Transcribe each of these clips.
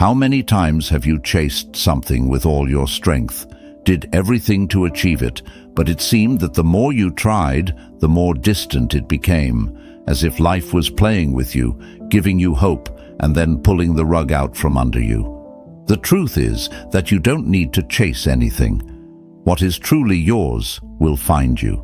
How many times have you chased something with all your strength, did everything to achieve it, but it seemed that the more you tried, the more distant it became, as if life was playing with you, giving you hope, and then pulling the rug out from under you? The truth is that you don't need to chase anything. What is truly yours will find you.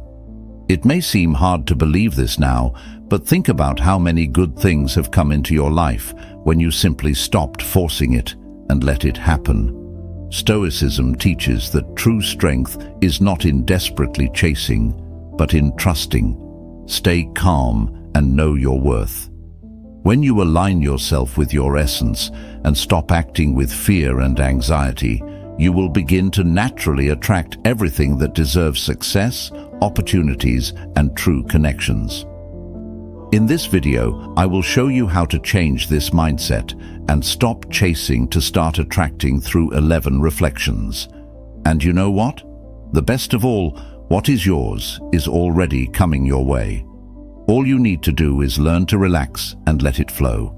It may seem hard to believe this now, but think about how many good things have come into your life when you simply stopped forcing it and let it happen. Stoicism teaches that true strength is not in desperately chasing, but in trusting. Stay calm and know your worth. When you align yourself with your essence and stop acting with fear and anxiety, you will begin to naturally attract everything that deserves success, opportunities, and true connections. In this video, I will show you how to change this mindset and stop chasing to start attracting through 11 reflections. And you know what? The best of all, what is yours is already coming your way. All you need to do is learn to relax and let it flow.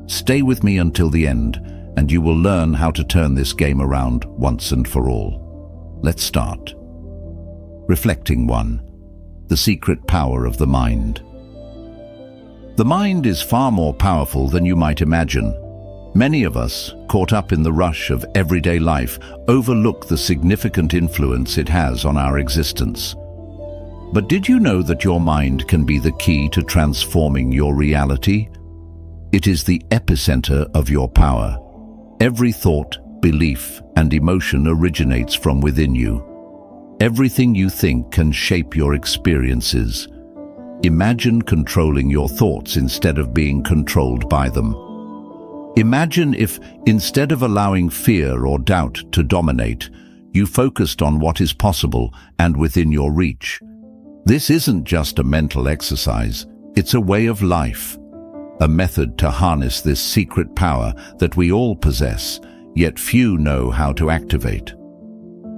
Stay with me until the end, and you will learn how to turn this game around once and for all. Let's start. Reflecting 1. The secret power of the mind. The mind is far more powerful than you might imagine. Many of us, caught up in the rush of everyday life, overlook the significant influence it has on our existence. But did you know that your mind can be the key to transforming your reality? It is the epicenter of your power. Every thought, belief, and emotion originates from within you. Everything you think can shape your experiences. Imagine controlling your thoughts instead of being controlled by them. Imagine if, instead of allowing fear or doubt to dominate, you focused on what is possible and within your reach. This isn't just a mental exercise, it's a way of life, a method to harness this secret power that we all possess, yet few know how to activate.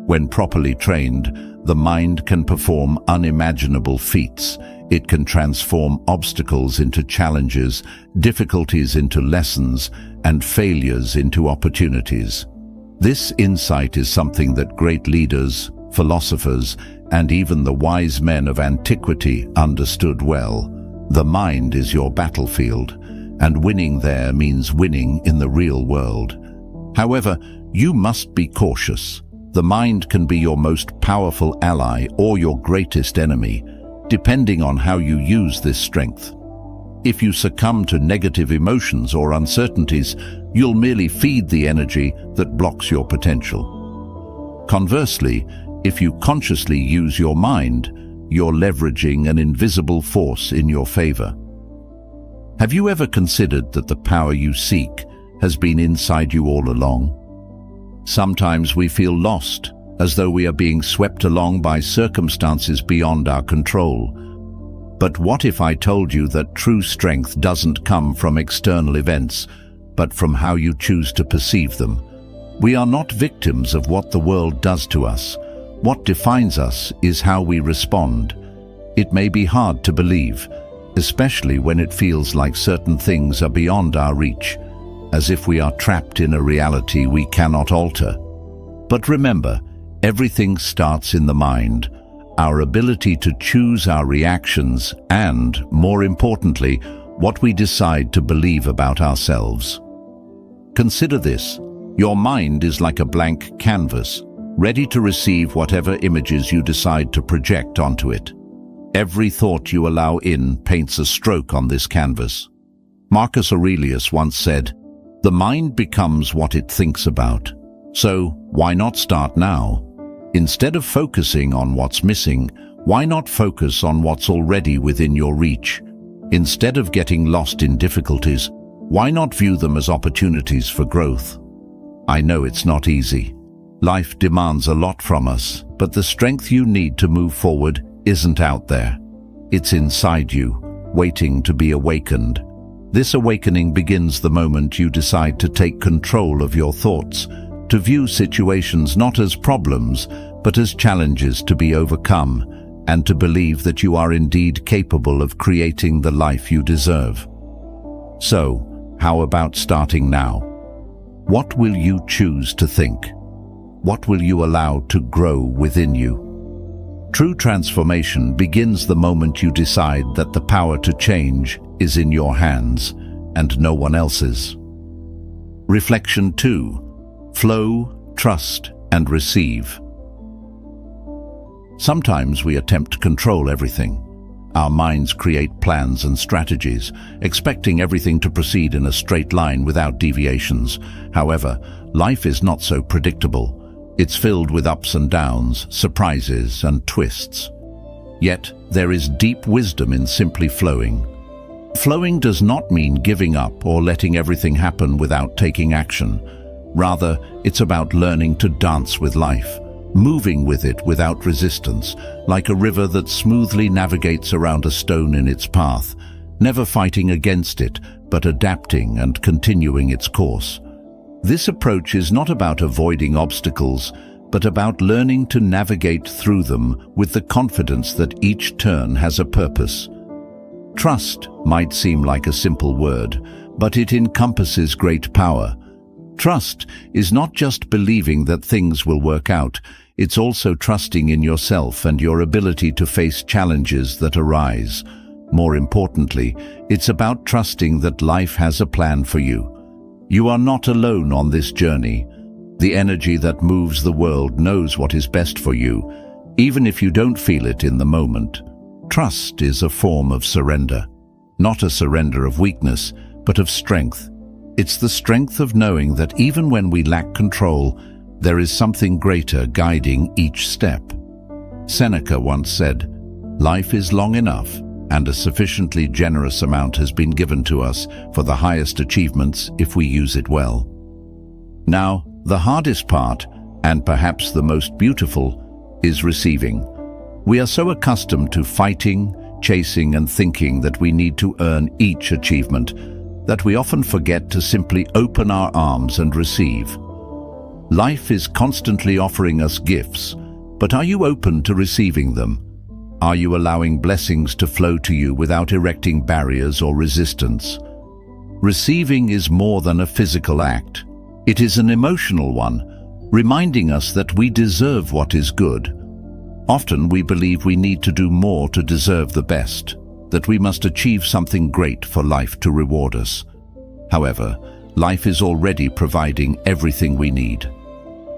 When properly trained, the mind can perform unimaginable feats. It can transform obstacles into challenges, difficulties into lessons, and failures into opportunities. This insight is something that great leaders, philosophers, and even the wise men of antiquity understood well. The mind is your battlefield, and winning there means winning in the real world. However, you must be cautious. The mind can be your most powerful ally or your greatest enemy, depending on how you use this strength. If you succumb to negative emotions or uncertainties, you'll merely feed the energy that blocks your potential. Conversely, if you consciously use your mind, you're leveraging an invisible force in your favor. Have you ever considered that the power you seek has been inside you all along? Sometimes we feel lost, as though we are being swept along by circumstances beyond our control. But what if I told you that true strength doesn't come from external events, but from how you choose to perceive them? We are not victims of what the world does to us. What defines us is how we respond. It may be hard to believe, especially when it feels like certain things are beyond our reach, as if we are trapped in a reality we cannot alter. But remember, everything starts in the mind, our ability to choose our reactions and, more importantly, what we decide to believe about ourselves. Consider this: your mind is like a blank canvas, ready to receive whatever images you decide to project onto it. Every thought you allow in paints a stroke on this canvas. Marcus Aurelius once said, "The mind becomes what it thinks about." So, why not start now? Instead of focusing on what's missing, why not focus on what's already within your reach? Instead of getting lost in difficulties, why not view them as opportunities for growth? I know it's not easy. Life demands a lot from us, but the strength you need to move forward isn't out there. It's inside you, waiting to be awakened. This awakening begins the moment you decide to take control of your thoughts, to view situations not as problems, but as challenges to be overcome, and to believe that you are indeed capable of creating the life you deserve. So, how about starting now? What will you choose to think? What will you allow to grow within you? True transformation begins the moment you decide that the power to change is in your hands and no one else's. Reflection 2. Flow, trust, and receive. Sometimes we attempt to control everything. Our minds create plans and strategies, expecting everything to proceed in a straight line without deviations. However, life is not so predictable. It's filled with ups and downs, surprises and twists. Yet, there is deep wisdom in simply flowing. Flowing does not mean giving up or letting everything happen without taking action. Rather, it's about learning to dance with life, moving with it without resistance, like a river that smoothly navigates around a stone in its path, never fighting against it, but adapting and continuing its course. This approach is not about avoiding obstacles, but about learning to navigate through them with the confidence that each turn has a purpose. Trust might seem like a simple word, but it encompasses great power. Trust is not just believing that things will work out, it's also trusting in yourself and your ability to face challenges that arise. More importantly, it's about trusting that life has a plan for you. You are not alone on this journey. The energy that moves the world knows what is best for you, even if you don't feel it in the moment. Trust is a form of surrender, not a surrender of weakness, but of strength. It's the strength of knowing that even when we lack control, there is something greater guiding each step. Seneca once said, "Life is long enough, and a sufficiently generous amount has been given to us for the highest achievements if we use it well." Now, the hardest part, and perhaps the most beautiful, is receiving. We are so accustomed to fighting, chasing, and thinking that we need to earn each achievement, that we often forget to simply open our arms and receive. Life is constantly offering us gifts, but are you open to receiving them? Are you allowing blessings to flow to you without erecting barriers or resistance? Receiving is more than a physical act. It is an emotional one, reminding us that we deserve what is good. Often we believe we need to do more to deserve the best, that we must achieve something great for life to reward us. However, life is already providing everything we need.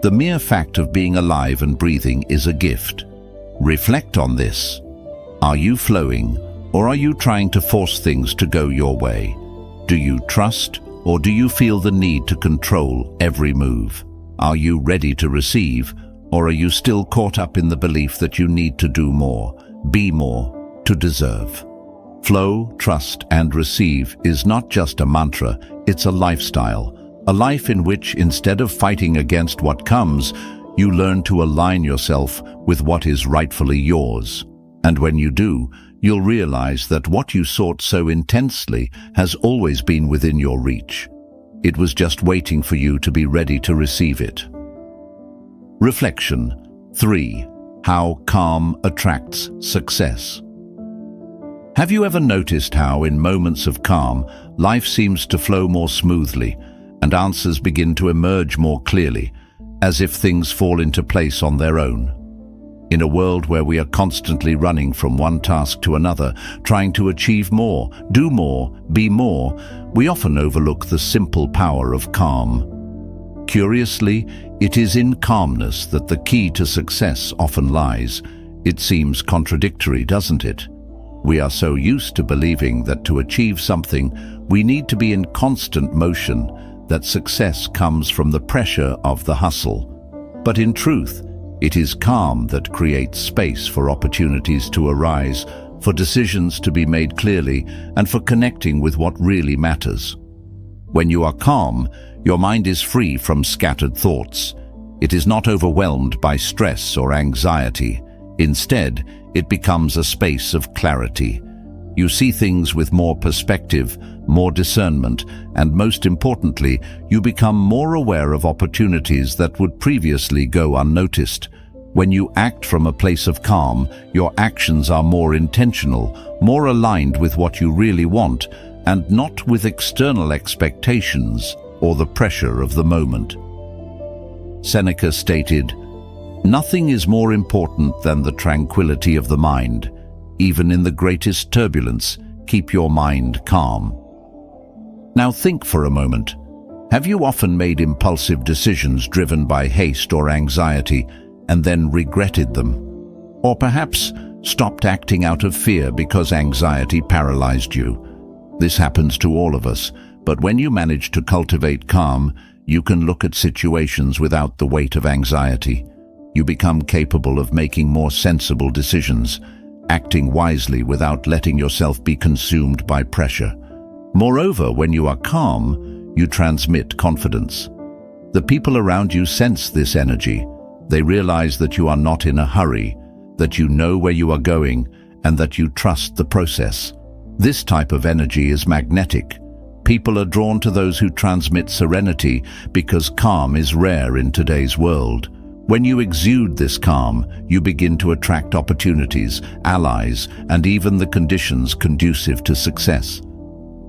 The mere fact of being alive and breathing is a gift. Reflect on this. Are you flowing, or are you trying to force things to go your way? Do you trust, or do you feel the need to control every move? Are you ready to receive, or are you still caught up in the belief that you need to do more, be more, to deserve? Flow, trust, and receive is not just a mantra, it's a lifestyle. A life in which, instead of fighting against what comes, you learn to align yourself with what is rightfully yours. And when you do, you'll realize that what you sought so intensely has always been within your reach. It was just waiting for you to be ready to receive it. Reflection 3. How calm attracts success. Have you ever noticed how, in moments of calm, life seems to flow more smoothly and answers begin to emerge more clearly, as if things fall into place on their own? In a world where we are constantly running from one task to another, trying to achieve more, do more, be more, we often overlook the simple power of calm. Curiously, it is in calmness that the key to success often lies. It seems contradictory, doesn't it? We are so used to believing that to achieve something, we need to be in constant motion, that success comes from the pressure of the hustle. But in truth, it is calm that creates space for opportunities to arise, for decisions to be made clearly, and for connecting with what really matters. When you are calm, your mind is free from scattered thoughts. It is not overwhelmed by stress or anxiety. Instead, it becomes a space of clarity. You see things with more perspective, more discernment, and most importantly, you become more aware of opportunities that would previously go unnoticed. When you act from a place of calm, your actions are more intentional, more aligned with what you really want, and not with external expectations or the pressure of the moment. Seneca stated, "Nothing is more important than the tranquility of the mind. Even in the greatest turbulence, keep your mind calm." Now think for a moment. Have you often made impulsive decisions driven by haste or anxiety and then regretted them? Or perhaps stopped acting out of fear because anxiety paralyzed you? This happens to all of us, but when you manage to cultivate calm, you can look at situations without the weight of anxiety. You become capable of making more sensible decisions, acting wisely without letting yourself be consumed by pressure. Moreover, when you are calm, you transmit confidence. The people around you sense this energy. They realize that you are not in a hurry, that you know where you are going, and that you trust the process. This type of energy is magnetic. People are drawn to those who transmit serenity because calm is rare in today's world. When you exude this calm, you begin to attract opportunities, allies, and even the conditions conducive to success.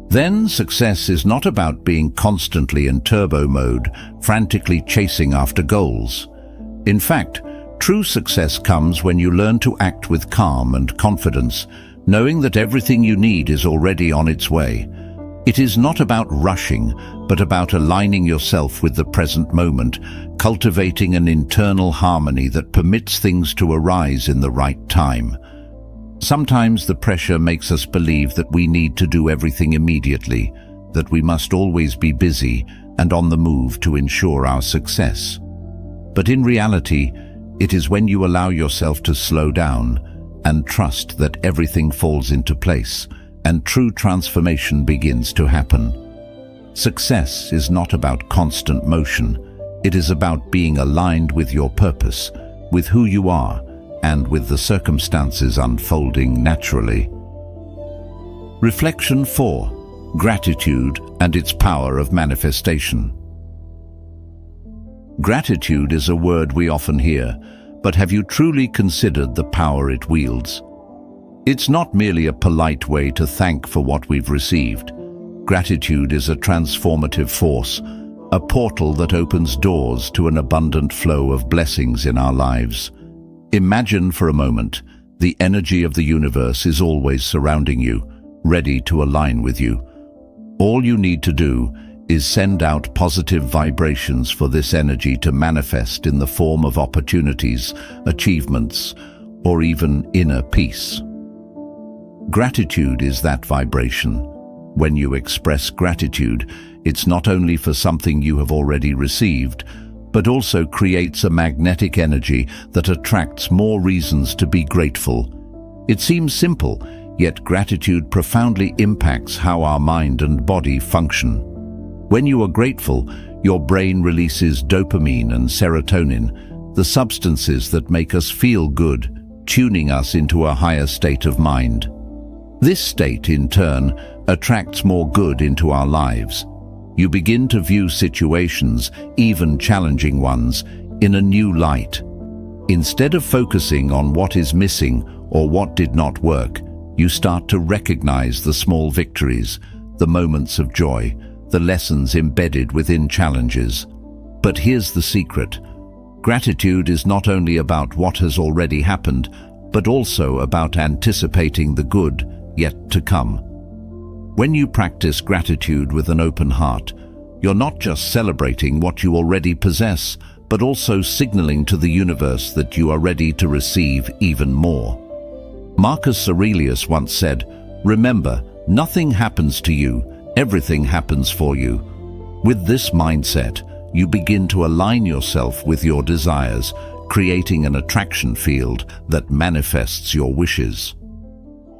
Then success is not about being constantly in turbo mode, frantically chasing after goals. In fact, true success comes when you learn to act with calm and confidence, knowing that everything you need is already on its way. It is not about rushing, but about aligning yourself with the present moment, cultivating an internal harmony that permits things to arise in the right time. Sometimes the pressure makes us believe that we need to do everything immediately, that we must always be busy and on the move to ensure our success. But in reality, it is when you allow yourself to slow down and trust that everything falls into place and true transformation begins to happen. Success is not about constant motion. It is about being aligned with your purpose, with who you are, and with the circumstances unfolding naturally. Reflection 4. Gratitude and its power of manifestation. Gratitude is a word we often hear, but have you truly considered the power it wields? It's not merely a polite way to thank for what we've received. Gratitude is a transformative force, a portal that opens doors to an abundant flow of blessings in our lives. Imagine for a moment, the energy of the universe is always surrounding you, ready to align with you. All you need to do is send out positive vibrations for this energy to manifest in the form of opportunities, achievements, or even inner peace. Gratitude is that vibration. When you express gratitude, it's not only for something you have already received, but also creates a magnetic energy that attracts more reasons to be grateful. It seems simple, yet gratitude profoundly impacts how our mind and body function. When you are grateful, your brain releases dopamine and serotonin, the substances that make us feel good, tuning us into a higher state of mind. This state, in turn, attracts more good into our lives. You begin to view situations, even challenging ones, in a new light. Instead of focusing on what is missing or what did not work, you start to recognize the small victories, the moments of joy, the lessons embedded within challenges. But here's the secret. Gratitude is not only about what has already happened, but also about anticipating the good yet to come. When you practice gratitude with an open heart, you're not just celebrating what you already possess, but also signaling to the universe that you are ready to receive even more. Marcus Aurelius once said, "Remember, nothing happens to you, everything happens for you." With this mindset, you begin to align yourself with your desires, creating an attraction field that manifests your wishes.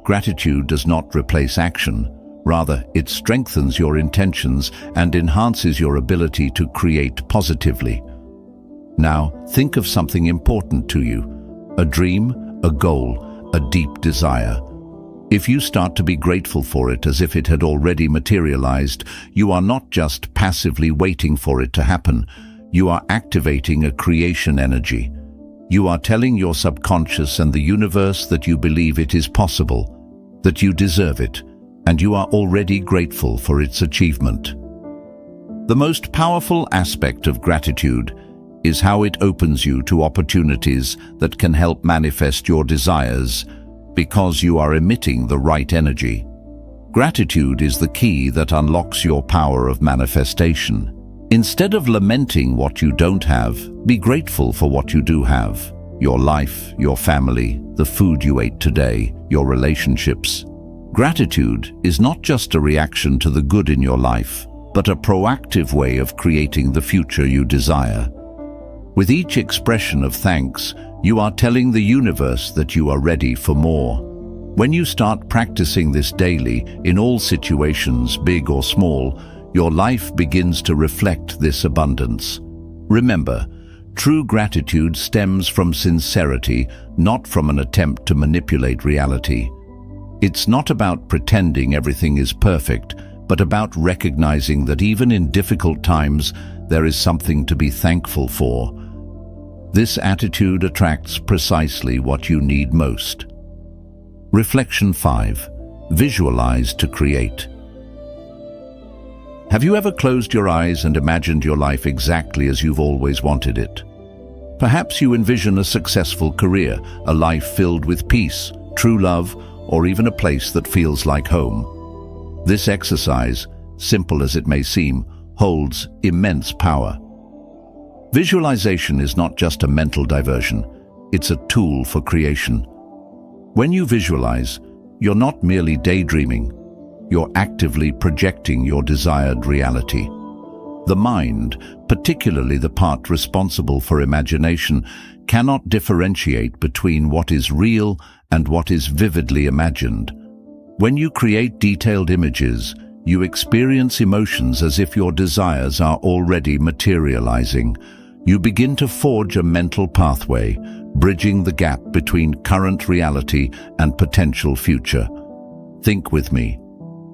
Gratitude does not replace action. Rather, it strengthens your intentions and enhances your ability to create positively. Now, think of something important to you, a dream, a goal, a deep desire. If you start to be grateful for it as if it had already materialized, you are not just passively waiting for it to happen. You are activating a creation energy. You are telling your subconscious and the universe that you believe it is possible, that you deserve it, and you are already grateful for its achievement. The most powerful aspect of gratitude is how it opens you to opportunities that can help manifest your desires because you are emitting the right energy. Gratitude is the key that unlocks your power of manifestation. Instead of lamenting what you don't have, be grateful for what you do have. Your life, your family, the food you ate today, your relationships. Gratitude is not just a reaction to the good in your life, but a proactive way of creating the future you desire. With each expression of thanks, you are telling the universe that you are ready for more. When you start practicing this daily, in all situations, big or small, your life begins to reflect this abundance. Remember, true gratitude stems from sincerity, not from an attempt to manipulate reality. It's not about pretending everything is perfect, but about recognizing that even in difficult times, there is something to be thankful for. This attitude attracts precisely what you need most. Reflection 5. Visualize to create. Have you ever closed your eyes and imagined your life exactly as you've always wanted it? Perhaps you envision a successful career, a life filled with peace, true love, or even a place that feels like home. This exercise, simple as it may seem, holds immense power. Visualization is not just a mental diversion, it's a tool for creation. When you visualize, you're not merely daydreaming, you're actively projecting your desired reality. The mind, particularly the part responsible for imagination, cannot differentiate between what is real and what is vividly imagined. When you create detailed images, you experience emotions as if your desires are already materializing. You begin to forge a mental pathway, bridging the gap between current reality and potential future. Think with me.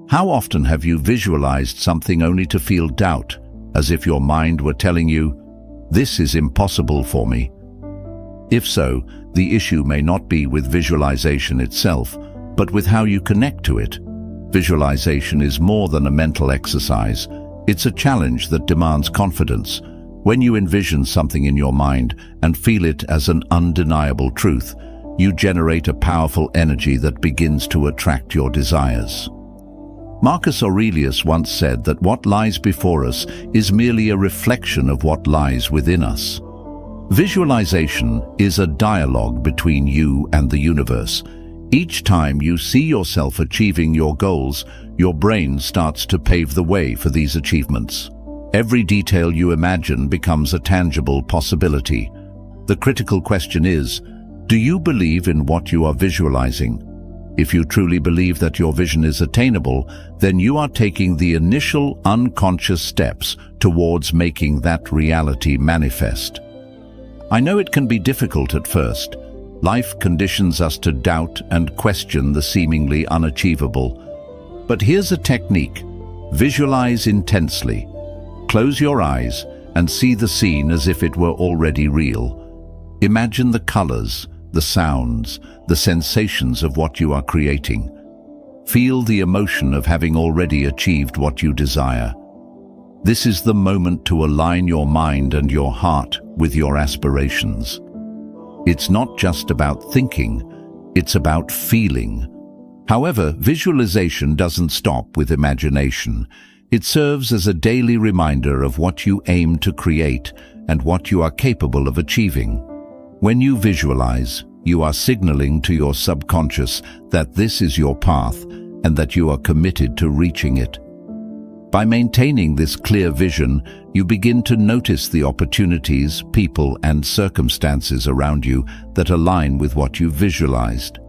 How often have you visualized something only to feel doubt, as if your mind were telling you, "This is impossible for me"? If so, the issue may not be with visualization itself, but with how you connect to it. Visualization is more than a mental exercise. It's a challenge that demands confidence. When you envision something in your mind and feel it as an undeniable truth, you generate a powerful energy that begins to attract your desires. Marcus Aurelius once said that what lies before us is merely a reflection of what lies within us. Visualization is a dialogue between you and the universe. Each time you see yourself achieving your goals, your brain starts to pave the way for these achievements. Every detail you imagine becomes a tangible possibility. The critical question is, do you believe in what you are visualizing? If you truly believe that your vision is attainable, then you are taking the initial unconscious steps towards making that reality manifest. I know it can be difficult at first. Life conditions us to doubt and question the seemingly unachievable. But here's a technique. Visualize intensely. Close your eyes and see the scene as if it were already real. Imagine the colors, the sounds, the sensations of what you are creating. Feel the emotion of having already achieved what you desire. This is the moment to align your mind and your heart with your aspirations. It's not just about thinking, it's about feeling. However, visualization doesn't stop with imagination. It serves as a daily reminder of what you aim to create and what you are capable of achieving. When you visualize, you are signaling to your subconscious that this is your path and that you are committed to reaching it. By maintaining this clear vision, you begin to notice the opportunities, people, and circumstances around you that align with what you visualized.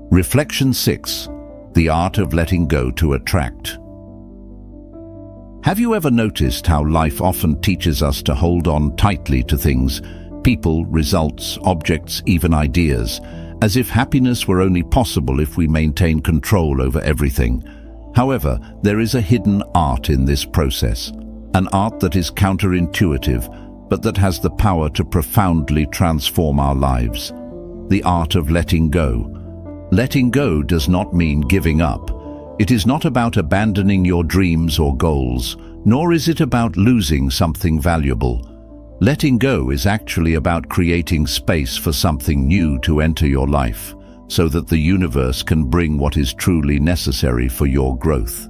Reflection 6. The art of letting go to attract. Have you ever noticed how life often teaches us to hold on tightly to things, people, results, objects, even ideas, as if happiness were only possible if we maintain control over everything? However, there is a hidden art in this process, an art that is counterintuitive, but that has the power to profoundly transform our lives. The art of letting go. Letting go does not mean giving up. It is not about abandoning your dreams or goals, nor is it about losing something valuable. Letting go is actually about creating space for something new to enter your life, so that the universe can bring what is truly necessary for your growth.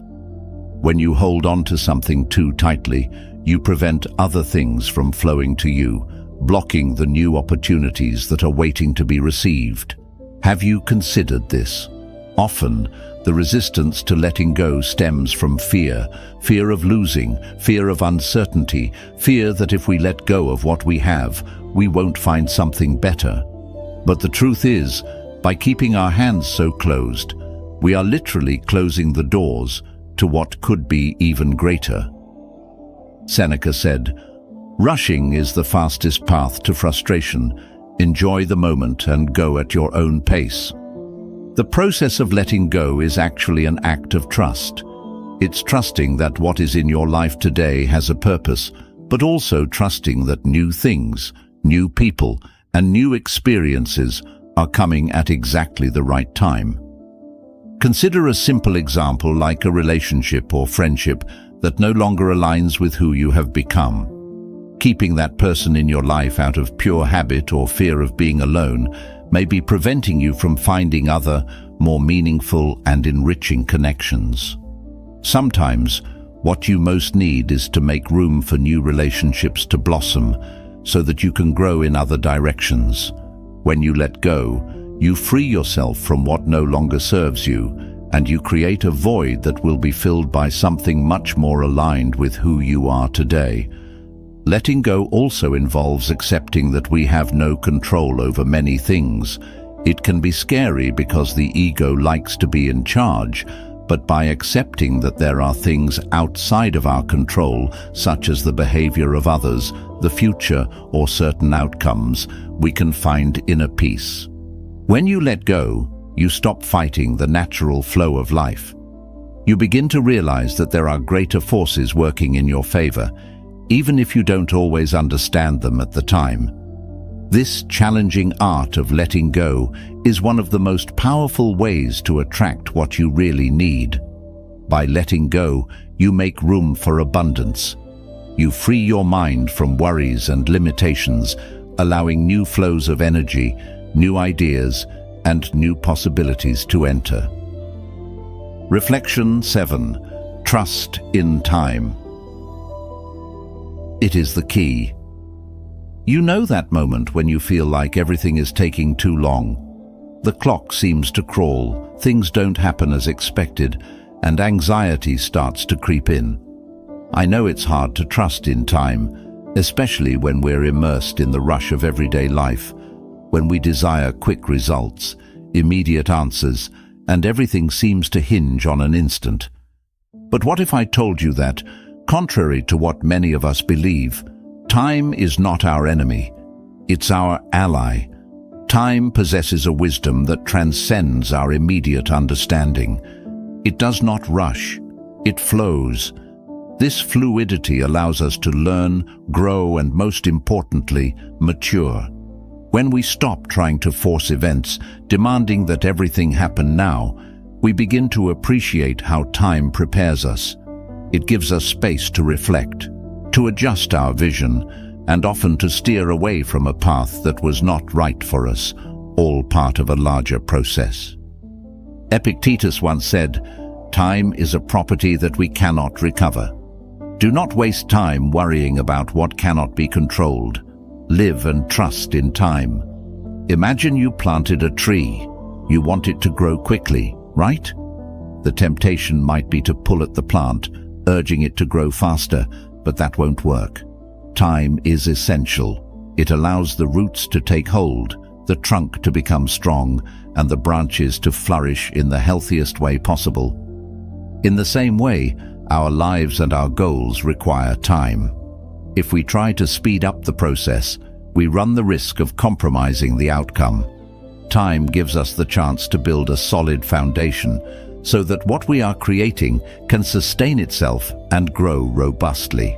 When you hold on to something too tightly, you prevent other things from flowing to you, blocking the new opportunities that are waiting to be received. Have you considered this? Often, the resistance to letting go stems from fear of losing, fear of uncertainty, fear that if we let go of what we have, we won't find something better. But the truth is, by keeping our hands so closed, we are literally closing the doors to what could be even greater. Seneca said, "Rushing is the fastest path to frustration. Enjoy the moment and go at your own pace." The process of letting go is actually an act of trust. It's trusting that what is in your life today has a purpose, but also trusting that new things, new people, and new experiences are coming at exactly the right time. Consider a simple example like a relationship or friendship that no longer aligns with who you have become. Keeping that person in your life out of pure habit or fear of being alone may be preventing you from finding other, more meaningful and enriching connections. Sometimes, what you most need is to make room for new relationships to blossom so that you can grow in other directions. When you let go, you free yourself from what no longer serves you, and you create a void that will be filled by something much more aligned with who you are today. Letting go also involves accepting that we have no control over many things. It can be scary because the ego likes to be in charge, but by accepting that there are things outside of our control, such as the behavior of others, the future, or certain outcomes, we can find inner peace. When you let go, you stop fighting the natural flow of life. You begin to realize that there are greater forces working in your favor, even if you don't always understand them at the time. This challenging art of letting go is one of the most powerful ways to attract what you really need. By letting go, you make room for abundance. You free your mind from worries and limitations, allowing new flows of energy, new ideas, and new possibilities to enter. Reflection 7. Trust in time. It is the key. You know that moment when you feel like everything is taking too long. The clock seems to crawl, things don't happen as expected, and anxiety starts to creep in. I know it's hard to trust in time, especially when we're immersed in the rush of everyday life, when we desire quick results, immediate answers, and everything seems to hinge on an instant. But what if I told you that, contrary to what many of us believe, time is not our enemy, it's our ally. Time possesses a wisdom that transcends our immediate understanding. It does not rush, it flows. This fluidity allows us to learn, grow, and most importantly, mature. When we stop trying to force events, demanding that everything happen now, we begin to appreciate how time prepares us. It gives us space to reflect, to adjust our vision, and often to steer away from a path that was not right for us, all part of a larger process. Epictetus once said, "Time is a property that we cannot recover." Do not waste time worrying about what cannot be controlled. Live and trust in time. Imagine you planted a tree. You want it to grow quickly, right? The temptation might be to pull at the plant, urging it to grow faster, but that won't work. Time is essential. It allows the roots to take hold, the trunk to become strong, and the branches to flourish in the healthiest way possible. In the same way, our lives and our goals require time. If we try to speed up the process, we run the risk of compromising the outcome. Time gives us the chance to build a solid foundation so that what we are creating can sustain itself and grow robustly.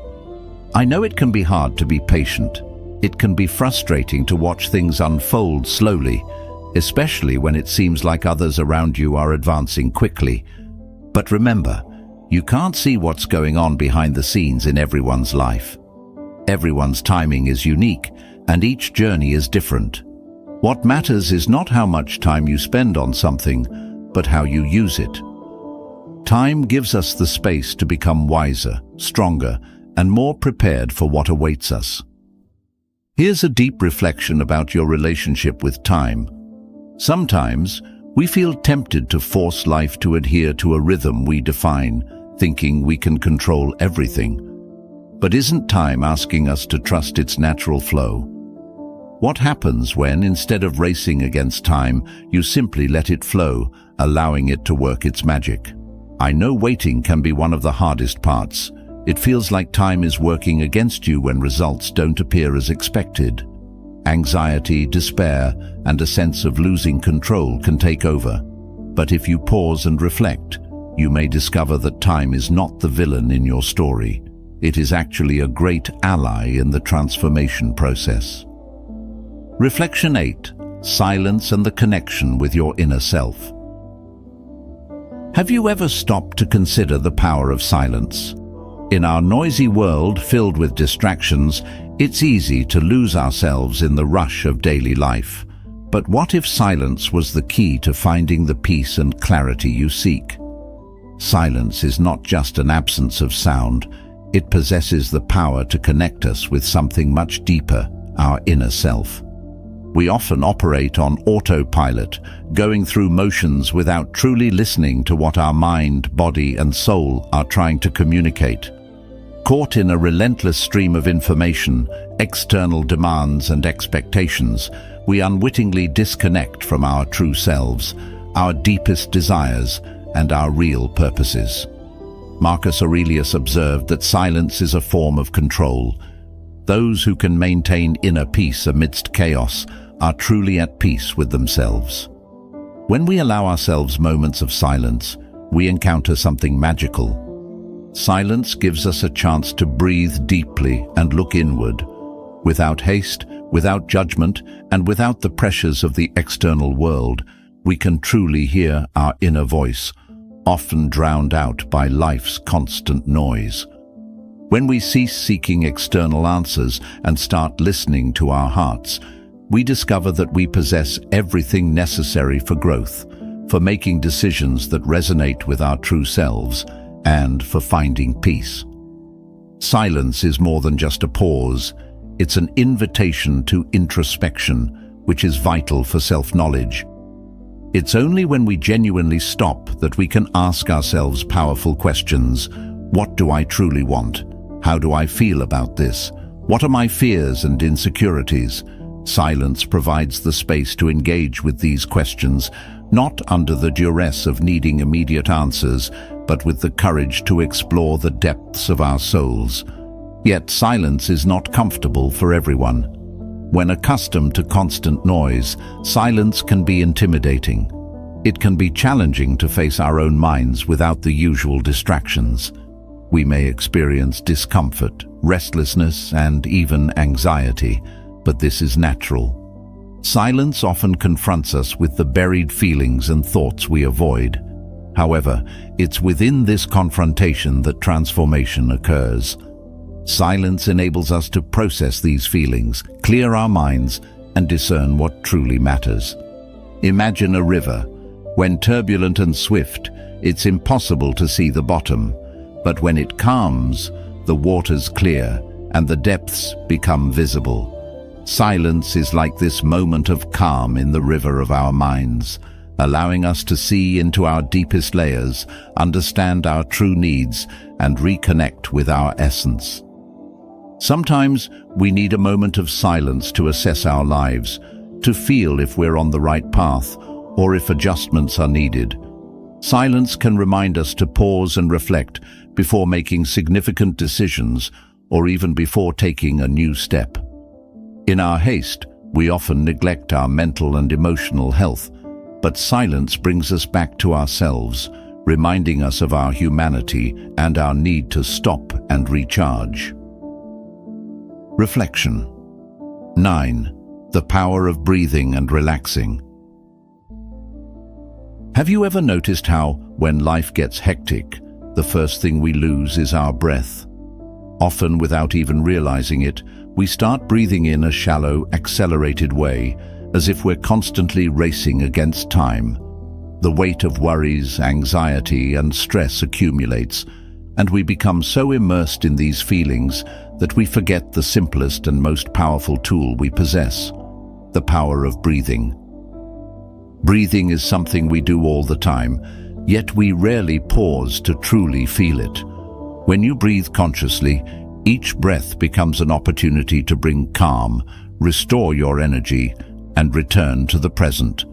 I know it can be hard to be patient. It can be frustrating to watch things unfold slowly, especially when it seems like others around you are advancing quickly. But remember, you can't see what's going on behind the scenes in everyone's life. Everyone's timing is unique, and each journey is different. What matters is not how much time you spend on something, but how you use it. Time gives us the space to become wiser, stronger, and more prepared for what awaits us. Here's a deep reflection about your relationship with time. Sometimes, we feel tempted to force life to adhere to a rhythm we define, thinking we can control everything. But isn't time asking us to trust its natural flow? What happens when, instead of racing against time, you simply let it flow, allowing it to work its magic? I know waiting can be one of the hardest parts. It feels like time is working against you when results don't appear as expected. Anxiety, despair, and a sense of losing control can take over. But if you pause and reflect, you may discover that time is not the villain in your story. It is actually a great ally in the transformation process. Reflection 8. Silence and the connection with your inner self. Have you ever stopped to consider the power of silence? In our noisy world filled with distractions, it's easy to lose ourselves in the rush of daily life. But what if silence was the key to finding the peace and clarity you seek? Silence is not just an absence of sound. It possesses the power to connect us with something much deeper, our inner self. We often operate on autopilot, going through motions without truly listening to what our mind, body, and soul are trying to communicate. Caught in a relentless stream of information, external demands and expectations, we unwittingly disconnect from our true selves, our deepest desires, and our real purposes. Marcus Aurelius observed that silence is a form of control. Those who can maintain inner peace amidst chaos are truly at peace with themselves. When we allow ourselves moments of silence, we encounter something magical. Silence gives us a chance to breathe deeply and look inward. Without haste, without judgment, and without the pressures of the external world, we can truly hear our inner voice, often drowned out by life's constant noise. When we cease seeking external answers and start listening to our hearts, we discover that we possess everything necessary for growth, for making decisions that resonate with our true selves, and for finding peace. Silence is more than just a pause. It's an invitation to introspection, which is vital for self-knowledge. It's only when we genuinely stop that we can ask ourselves powerful questions. What do I truly want? How do I feel about this? What are my fears and insecurities? Silence provides the space to engage with these questions, not under the duress of needing immediate answers, but with the courage to explore the depths of our souls. Yet silence is not comfortable for everyone. When accustomed to constant noise, silence can be intimidating. It can be challenging to face our own minds without the usual distractions. We may experience discomfort, restlessness, and even anxiety, but this is natural. Silence often confronts us with the buried feelings and thoughts we avoid. However, it's within this confrontation that transformation occurs. Silence enables us to process these feelings, clear our minds, and discern what truly matters. Imagine a river. When turbulent and swift, it's impossible to see the bottom. But when it calms, the waters clear and the depths become visible. Silence is like this moment of calm in the river of our minds, allowing us to see into our deepest layers, understand our true needs, and reconnect with our essence. Sometimes we need a moment of silence to assess our lives, to feel if we're on the right path or if adjustments are needed. Silence can remind us to pause and reflect before making significant decisions or even before taking a new step. In our haste, we often neglect our mental and emotional health, but silence brings us back to ourselves, reminding us of our humanity and our need to stop and recharge. Reflection 9. The power of breathing and relaxing. Have you ever noticed how, when life gets hectic, the first thing we lose is our breath? Often, without even realizing it, we start breathing in a shallow, accelerated way, as if we're constantly racing against time. The weight of worries, anxiety, and stress accumulates, and we become so immersed in these feelings that we forget the simplest and most powerful tool we possess: the power of breathing. Breathing is something we do all the time, yet we rarely pause to truly feel it. When you breathe consciously, each breath becomes an opportunity to bring calm, restore your energy, and return to the present.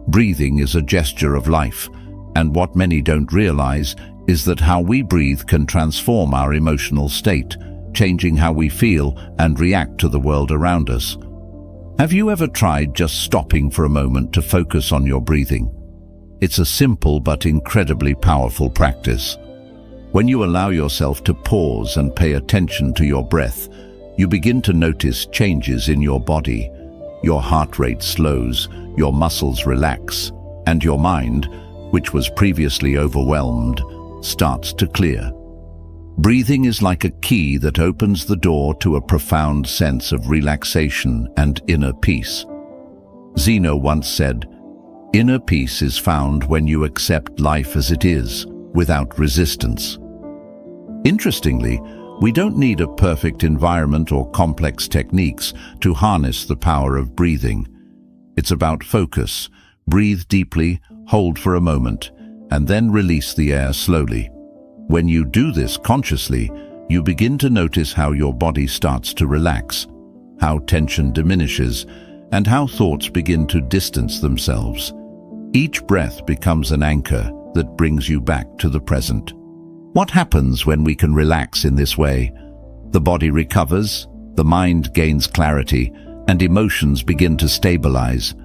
Breathing is a gesture of life, and what many don't realize is that how we breathe can transform our emotional state, changing how we feel and react to the world around us. Have you ever tried just stopping for a moment to focus on your breathing? It's a simple but incredibly powerful practice. When you allow yourself to pause and pay attention to your breath, you begin to notice changes in your body. Your heart rate slows, your muscles relax, and your mind, which was previously overwhelmed, starts to clear. Breathing is like a key that opens the door to a profound sense of relaxation and inner peace. Zeno once said, "Inner peace is found when you accept life as it is, without resistance." Interestingly, we don't need a perfect environment or complex techniques to harness the power of breathing. It's about focus. Breathe deeply, hold for a moment, and then release the air slowly. When you do this consciously, you begin to notice how your body starts to relax, how tension diminishes, and how thoughts begin to distance themselves. Each breath becomes an anchor that brings you back to the present. What happens when we can relax in this way? The body recovers, the mind gains clarity, and emotions begin to stabilize.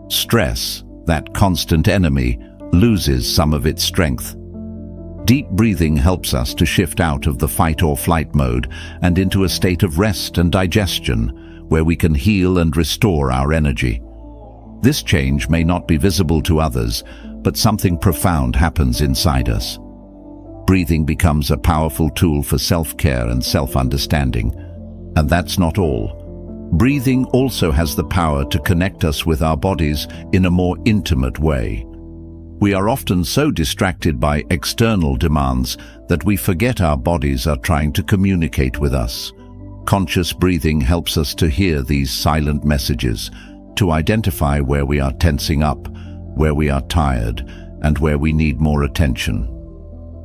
Stress, that constant enemy, loses some of its strength. Deep breathing helps us to shift out of the fight-or-flight mode and into a state of rest and digestion, where we can heal and restore our energy. This change may not be visible to others, but something profound happens inside us. Breathing becomes a powerful tool for self-care and self-understanding. And that's not all. Breathing also has the power to connect us with our bodies in a more intimate way. We are often so distracted by external demands that we forget our bodies are trying to communicate with us. Conscious breathing helps us to hear these silent messages, to identify where we are tensing up, where we are tired, and where we need more attention.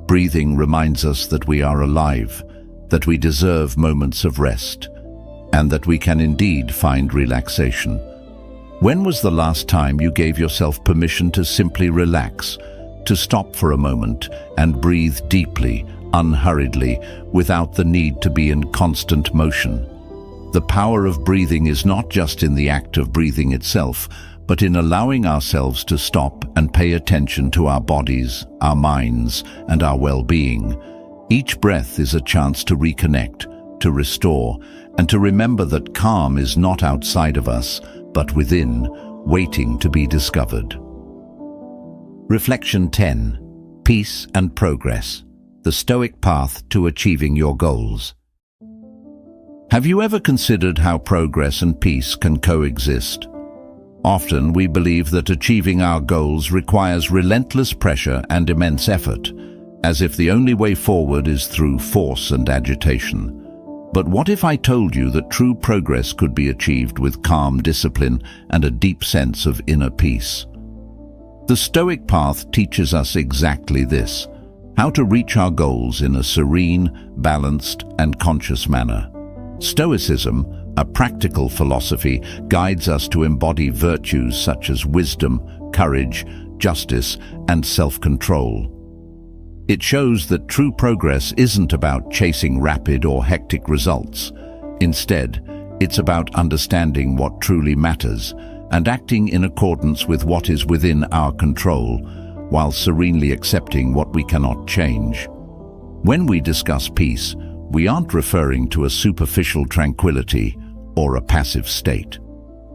Breathing reminds us that we are alive, that we deserve moments of rest, and that we can indeed find relaxation. When was the last time you gave yourself permission to simply relax, to stop for a moment and breathe deeply, unhurriedly, without the need to be in constant motion? The power of breathing is not just in the act of breathing itself, but in allowing ourselves to stop and pay attention to our bodies, our minds, and our well-being. Each breath is a chance to reconnect, to restore, and to remember that calm is not outside of us, but within, waiting to be discovered. Reflection 10. Peace and Progress. The Stoic Path to Achieving Your Goals. Have you ever considered how progress and peace can coexist? Often we believe that achieving our goals requires relentless pressure and immense effort, as if the only way forward is through force and agitation. But what if I told you that true progress could be achieved with calm discipline and a deep sense of inner peace? The Stoic path teaches us exactly this: how to reach our goals in a serene, balanced, and conscious manner. Stoicism, a practical philosophy, guides us to embody virtues such as wisdom, courage, justice, and self-control. It shows that true progress isn't about chasing rapid or hectic results. Instead, it's about understanding what truly matters and acting in accordance with what is within our control, while serenely accepting what we cannot change. When we discuss peace, we aren't referring to a superficial tranquility or a passive state.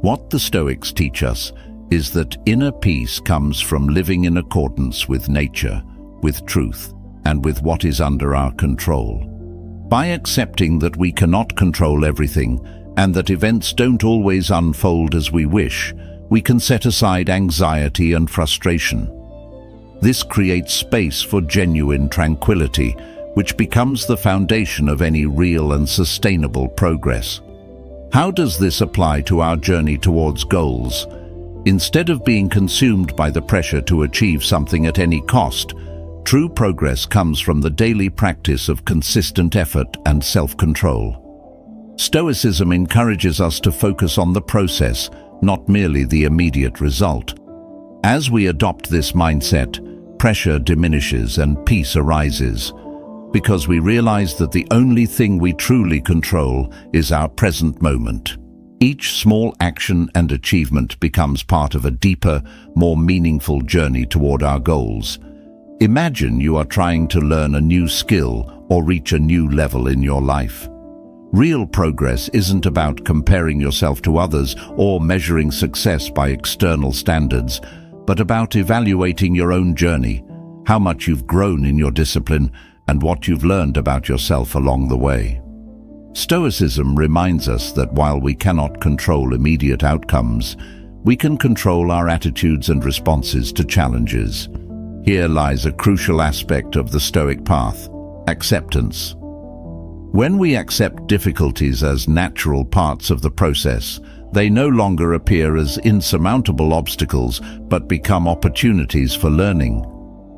What the Stoics teach us is that inner peace comes from living in accordance with nature, with truth, and with what is under our control. By accepting that we cannot control everything and that events don't always unfold as we wish, we can set aside anxiety and frustration. This creates space for genuine tranquility, which becomes the foundation of any real and sustainable progress. How does this apply to our journey towards goals? Instead of being consumed by the pressure to achieve something at any cost, true progress comes from the daily practice of consistent effort and self-control. Stoicism encourages us to focus on the process, not merely the immediate result. As we adopt this mindset, pressure diminishes and peace arises, because we realize that the only thing we truly control is our present moment. Each small action and achievement becomes part of a deeper, more meaningful journey toward our goals. Imagine you are trying to learn a new skill or reach a new level in your life. Real progress isn't about comparing yourself to others or measuring success by external standards, but about evaluating your own journey, how much you've grown in your discipline, and what you've learned about yourself along the way. Stoicism reminds us that while we cannot control immediate outcomes, we can control our attitudes and responses to challenges. Here lies a crucial aspect of the Stoic path: acceptance. When we accept difficulties as natural parts of the process, they no longer appear as insurmountable obstacles, but become opportunities for learning.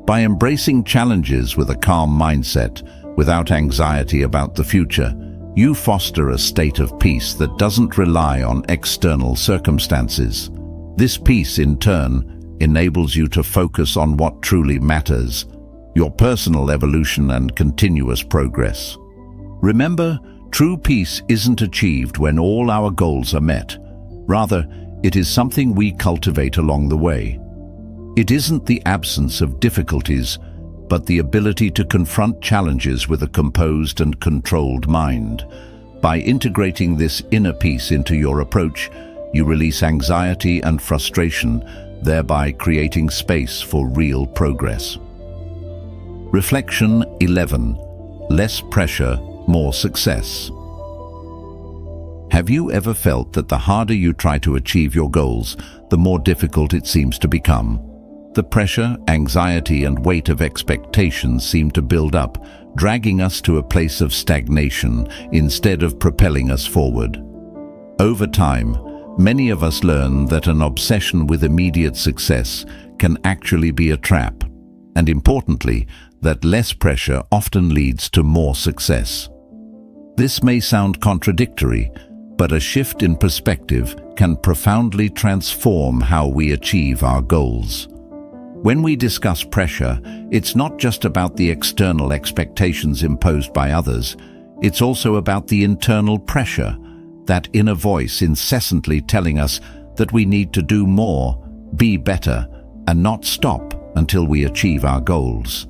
By embracing challenges with a calm mindset, without anxiety about the future, you foster a state of peace that doesn't rely on external circumstances. This peace, in turn, enables you to focus on what truly matters: your personal evolution and continuous progress. Remember, true peace isn't achieved when all our goals are met. Rather, it is something we cultivate along the way. It isn't the absence of difficulties, but the ability to confront challenges with a composed and controlled mind. By integrating this inner peace into your approach, you release anxiety and frustration, thereby creating space for real progress. Reflection 11. Less pressure, more success. Have you ever felt that the harder you try to achieve your goals, the more difficult it seems to become? The pressure, anxiety, and weight of expectations seem to build up, dragging us to a place of stagnation instead of propelling us forward. Over time, many of us learn that an obsession with immediate success can actually be a trap, and importantly, that less pressure often leads to more success. This may sound contradictory, but a shift in perspective can profoundly transform how we achieve our goals. When we discuss pressure, it's not just about the external expectations imposed by others, it's also about the internal pressure, that inner voice incessantly telling us that we need to do more, be better, and not stop until we achieve our goals.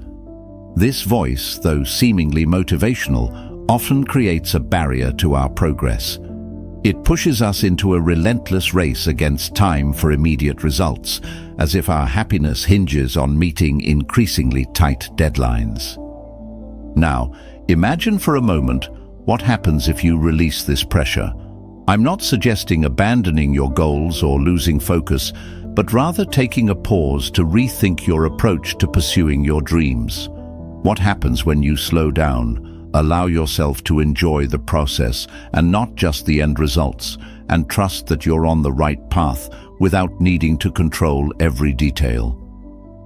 This voice, though seemingly motivational, often creates a barrier to our progress. It pushes us into a relentless race against time for immediate results, as if our happiness hinges on meeting increasingly tight deadlines. Now, imagine for a moment what happens if you release this pressure. I'm not suggesting abandoning your goals or losing focus, but rather taking a pause to rethink your approach to pursuing your dreams. What happens when you slow down, allow yourself to enjoy the process and not just the end results, and trust that you're on the right path without needing to control every detail?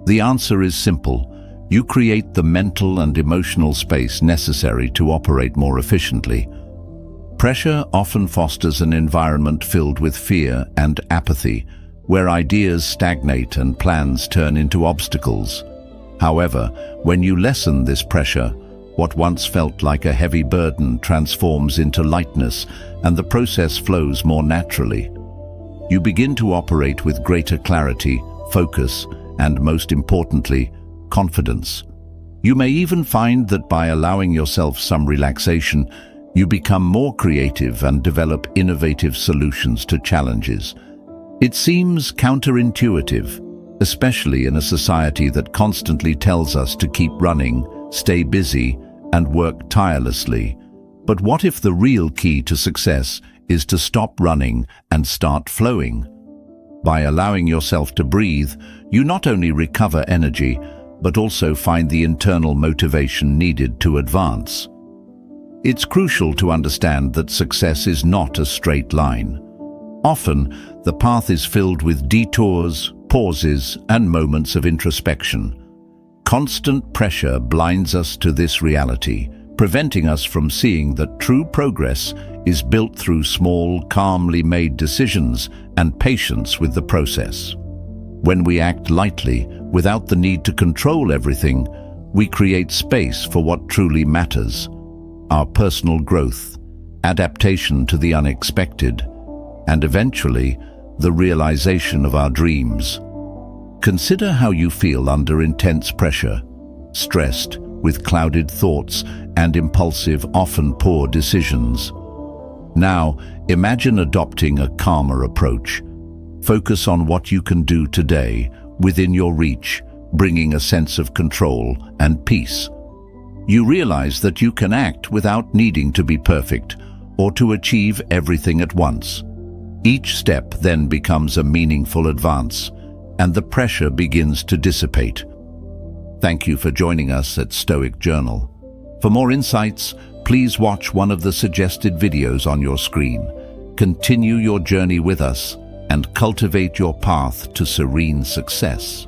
The answer is simple. You create the mental and emotional space necessary to operate more efficiently. Pressure often fosters an environment filled with fear and apathy, where ideas stagnate and plans turn into obstacles. However, when you lessen this pressure, what once felt like a heavy burden transforms into lightness, and the process flows more naturally. You begin to operate with greater clarity, focus, and most importantly, confidence. You may even find that by allowing yourself some relaxation, you become more creative and develop innovative solutions to challenges. It seems counterintuitive, especially in a society that constantly tells us to keep running, stay busy, and work tirelessly. But what if the real key to success is to stop running and start flowing? By allowing yourself to breathe, you not only recover energy, but also find the internal motivation needed to advance. It's crucial to understand that success is not a straight line. Often, the path is filled with detours, pauses, and moments of introspection. Constant pressure blinds us to this reality, preventing us from seeing that true progress is built through small, calmly made decisions and patience with the process. When we act lightly, without the need to control everything, we create space for what truly matters: our personal growth, adaptation to the unexpected, and eventually, the realization of our dreams. Consider how you feel under intense pressure, stressed, with clouded thoughts and impulsive, often poor decisions. Now, imagine adopting a calmer approach. Focus on what you can do today, within your reach, bringing a sense of control and peace. You realize that you can act without needing to be perfect or to achieve everything at once. Each step then becomes a meaningful advance, and the pressure begins to dissipate. Thank you for joining us at Stoic Journal. For more insights, please watch one of the suggested videos on your screen. Continue your journey with us and cultivate your path to serene success.